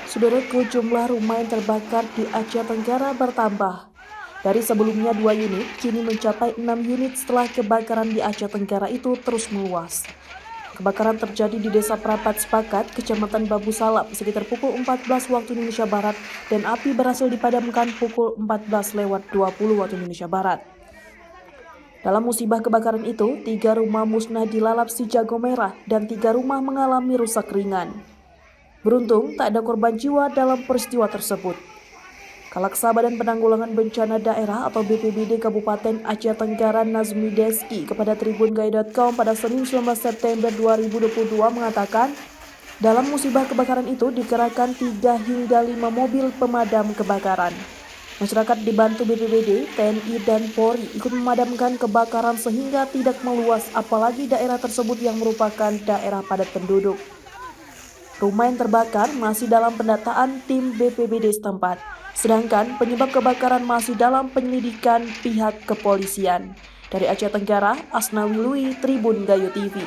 Saudaraku, jumlah rumah yang terbakar di Aceh Tenggara bertambah. Dari sebelumnya 2 unit, kini mencapai 6 unit setelah kebakaran di Aceh Tenggara itu terus meluas. Kebakaran terjadi di Desa Prapat Sepakat, Kecamatan Babu Salap, sekitar pukul 14 waktu Indonesia Barat, dan api berhasil dipadamkan pukul 14:20 waktu Indonesia Barat. Dalam musibah kebakaran itu, 3 rumah musnah dilalap si jago merah dan 3 rumah mengalami rusak ringan. Beruntung, tak ada korban jiwa dalam peristiwa tersebut. Kalaksa Badan Penanggulangan Bencana Daerah atau BPBD Kabupaten Aceh Tenggara Nazmi Deski kepada tribunggai.com pada Senin 19 September 2022 mengatakan, dalam musibah kebakaran itu dikerahkan 3 hingga 5 mobil pemadam kebakaran. Masyarakat dibantu BPBD, TNI, dan Polri ikut memadamkan kebakaran sehingga tidak meluas, apalagi daerah tersebut yang merupakan daerah padat penduduk. Rumah yang terbakar masih dalam pendataan tim BPBD setempat, sedangkan penyebab kebakaran masih dalam penyelidikan pihak kepolisian. Dari Aceh Tenggara, Asnawi Lui, Tribun Gayo TV.